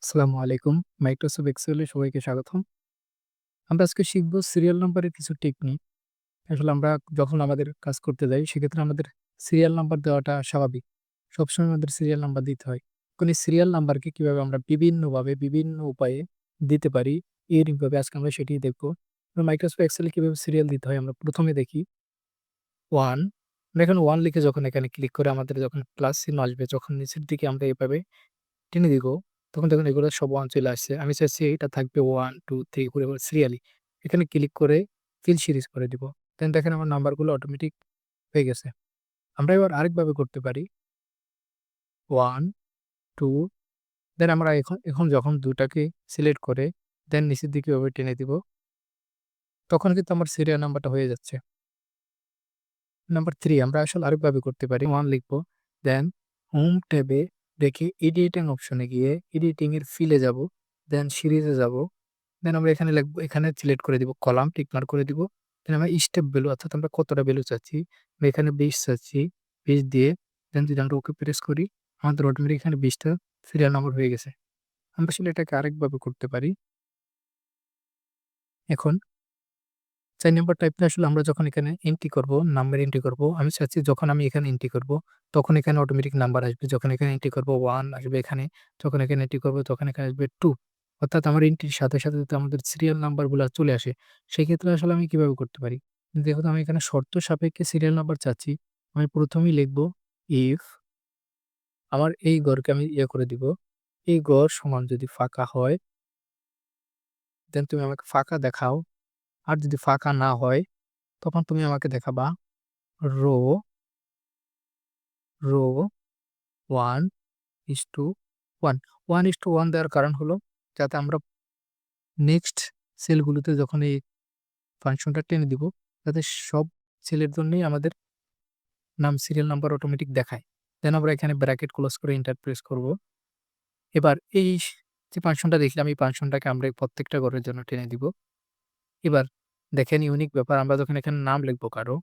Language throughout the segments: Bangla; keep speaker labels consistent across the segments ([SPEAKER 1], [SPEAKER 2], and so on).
[SPEAKER 1] আসসালামু আলাইকুম। মাইক্রোসফট এক্সেলে সবাইকে স্বাগতম। আমরা আজকে শিখব সিরিয়াল নাম্বারের কিছু টেকনিক। আসলে আমরা যখন আমাদের কাজ করতে যাই সেক্ষেত্রে আমাদের সিরিয়াল নাম্বার দেওয়াটা স্বাভাবিক। সবসময় আমাদের সিরিয়াল নাম্বার দিতে হয়। এখন এই সিরিয়াল নাম্বারকে কিভাবে আমরা বিভিন্নভাবে বিভিন্ন উপায়ে দিতে পারি, ইউনিকভাবে আজকে আমরা সেটিই দেখব। মাইক্রোসফট এক্সেলে কিভাবে সিরিয়াল দিতে হয় আমরা ১ম এ দেখি 1 আমরা এখানে 1 লিখে যখন এখানে ক্লিক করে আমাদের যখন প্লাস চিহ্ন আসবে, যখন নিচের দিকে আমরা এভাবে টেনে দিব, তখন দেখুন এগুলো সব 1 চলে আসছে। আমি চাচ্ছি এটা থাকবে 1, 2, 3 করে সিরিয়ালি। এখানে ক্লিক করে ফিল সিরিজ করে দিব। দেন দেখেন আমার নাম্বারগুলো অটোমেটিক হয়ে গেছে। আমরা এবার আরেকভাবে করতে পারি 1, 2 দেন আমরা এখন যখন ২ টাকে সিলেক্ট করে দেন নিচের দিকে এভাবে টেনে দিব। তখন কিন্তু আমার সিরিয়াল নাম্বারটা হয়ে যাচ্ছে। নাম্বার 3 আমরা আসলে আরেকভাবে করতে পারি। 1 লিখব। দেন হোম ট্যাবে রেখে এডিটিং অপশনে গিয়ে এডিটিং এর ফিলে যাব। দেন সিরিজে যাব। দেন আমরা এখানে লিখব, এখানে সিলেক্ট করে দিব কলাম টিক মার্ক করে দিব। দেন আমরা স্টেপ ভ্যালু অর্থাৎ আমরা কতটা ভ্যালু চাচ্ছি। আমি এখানে ২০ চাচ্ছি। ২০ দিয়ে দেন যদি আমরা ওকে প্রেস করি আমাদের অটোমেটিক এখানে ২০ টা সিরিয়াল নাম্বার হয়ে গেছে। আমরা আসলে এটাকে আরেকভাবে করতে পারি। এখন ৪ নাম্বার টাইপটা আসলে আমরা যখন এখানে এন্ট্রি করব, নাম্বার এন্ট্রি করব, আমি চাচ্ছি যখন আমি এখানে এন্ট্রি করব, তখন এখানে অটোমেটিক নাম্বার আসবে। যখন এখানে এন্ট্রি করব 1 আসবে এখানে, যখন এখানে এন্ট্রি করব তখন এখানে আসবে 2। অর্থাৎ আমার এন্ট্রির সাথে যাতে আমাদের সিরিয়াল নাম্বারগুলা চলে আসে, সেক্ষেত্রে আসলে আমি কিভাবে করতে পারি? যেহেতু আমি এখানে শর্ত সাপেক্ষে সিরিয়াল নাম্বার চাচ্ছি, আমি ১ম এই লিখব ইফ আমার এই ঘরকে আমি করে দিব। এই ঘর সমান যদি ফাঁকা হয়, দেন তুমি আমাকে ফাঁকা দেখাও। আর যদি ফাঁকা না হয়, তখন তুমি আমাকে দেখাবা রো রো 1:1 1:1 দেওয়ার কারণ হলো যাতে আমরা নেক্সট সেলগুলোতে যখন এই ফাংশনটা টেনে দিব, যাতে সব সেলের জন্যই আমাদের সিরিয়াল নাম্বার অটোমেটিক দেখায়। দেন আমরা এখানে ব্র্যাকেট ক্লোজ করে এন্টার প্রেস করব। এবার এই যে ফাংশনটা দেখলাম, এই ফাংশনটাকে আমরা এই প্রত্যেকটা ঘরের জন্য টেনে দিব। এবার দেখেন ইউনিক ব্যাপার, আমরা যখন এখানে নাম লিখব কারো,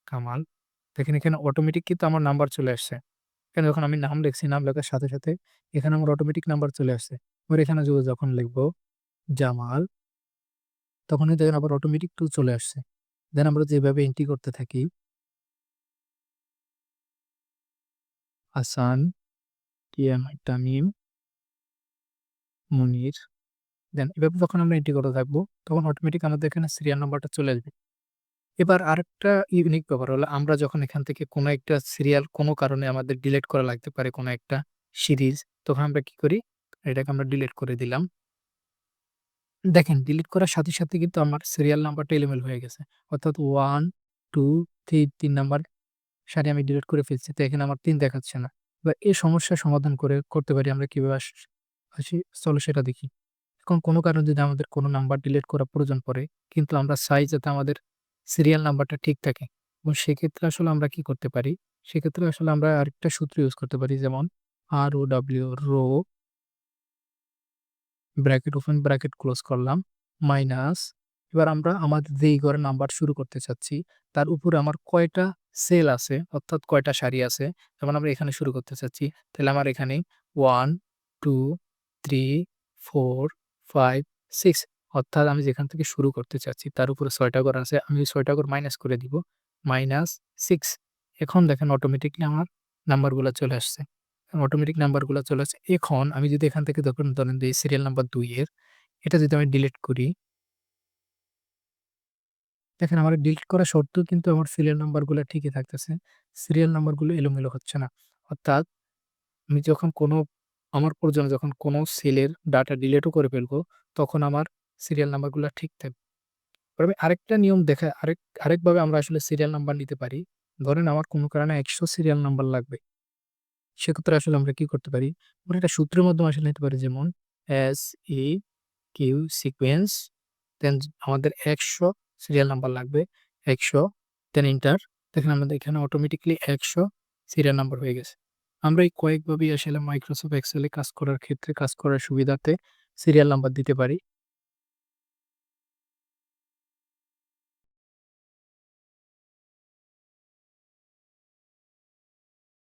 [SPEAKER 1] কামাল, দেখেন এখানে অটোমেটিক কিন্তু আমার নাম্বার চলে আসছে। এখানে যখন আমি নাম লিখছি, নাম লেখার সাথে এখানে আমার অটোমেটিক নাম্বার চলে আসছে। এবার এখানে যখন লিখব জামাল, তখনই দেখেন আবার অটোমেটিক 2 চলে আসছে। দেন আমরা যেভাবে এন্ট্রি করতে থাকি, হাসান, তামিম, মুনির, দেন এভাবে যখন আমরা এন্ট্রি করতে থাকবো, তখন অটোমেটিক আমাদের এখানে সিরিয়াল নাম্বারটা চলে আসবে। এবার আরেকটা ইউনিক ব্যাপার হলো আমরা যখন এখান থেকে কোনো একটা সিরিয়াল কোনো কারণে আমাদের ডিলিট করা লাগতে পারে কোনো একটা সিরিজ, তখন আমরা কি করি? এটাকে আমরা ডিলিট করে দিলাম। দেখেন ডিলিট করার সাথে কিন্তু আমার সিরিয়াল নাম্বারটা এলোমেলো হয়ে গেছে। অর্থাৎ 1, 2, 3 নাম্বার সারি আমি ডিলিট করে ফেলছি। তো এখানে আমার ৩ দেখাচ্ছে না। এবার এই সমস্যার সমাধান করতে পারি আমরা কিভাবে আসি, চলো সেটা দেখি। এখন কোনো কারণে যদি আমাদের কোনো নাম্বার ডিলিট করা প্রয়োজন পড়ে, কিন্তু আমরা চাই যাতে আমাদের সিরিয়াল নাম্বারটা ঠিক থাকে, এবং সেক্ষেত্রে আসলে আমরা কি করতে পারি? সেক্ষেত্রে আসলে আমরা আরেকটা সূত্র ইউজ করতে পারি, যেমন ROW row bracket open bracket close করলাম, মাইনাস, এবার আমরা আমাদের যেই ঘরে নাম্বার শুরু করতে চাচ্ছি তার উপরে আমার কয়টা সেল আছে অর্থাৎ কয়টা সারি আছে, যেমন আমরা এখানে শুরু করতে চাচ্ছি, তাহলে আমার এখানে 1, 2, 3, 4, 5, 6 অর্থাৎ আমি যেখান থেকে শুরু করতে চাচ্ছি তার উপরে ৬ টা ঘর আছে। আমি ৬ টা ঘর মাইনাস করে দিব। -6। এখন দেখেন অটোমেটিক্যালি আমার নাম্বারগুলা চলে আসছে। অটোমেটিক নাম্বারগুলা চলে আসছে। এখন আমি যদি এখান থেকে ধরেন যে সিরিয়াল নাম্বার ২ এর এটা যদি আমি ডিলিট করি, দেখেন আমার ডিলিট করা সত্ত্বেও কিন্তু আমার সিরিয়াল নাম্বারগুলা ঠিকই থাকতেছে। সিরিয়াল নাম্বারগুলো এলোমেলো হচ্ছে না। অর্থাৎ আমি যখন কোনো আমার প্রয়োজনে যখন কোনো সেলের ডাটা ডিলিটও করে ফেলবো, তখন আমার সিরিয়াল নাম্বারগুলা ঠিক থাকবে। এবার আমি আরেকটা নিয়ম আরেকভাবে আমরা আসলে সিরিয়াল নাম্বার নিতে পারি। ধরেন আমার কোনো কারণে ১০০ সিরিয়াল নাম্বার লাগবে। সেক্ষেত্রে আসলে আমরা কি করতে পারি? আমরা একটা সূত্রের মাধ্যমে আসলে নিতে পারি, যেমন SEQ সিকোয়েন্স, দেন আমাদের ১০০ সিরিয়াল নাম্বার লাগবে। ১০০ দেন এন্টার। দেখেন আমাদের এখানে অটোমেটিক্যালি ১০০ সিরিয়াল নাম্বার হয়ে গেছে। আমরা এই কয়েকভাবেই আসলে মাইক্রোসফট এক্সেল এ কাজ করার ক্ষেত্রে কাজ করার সুবিধার্থে সিরিয়াল নাম্বার দিতে পারি।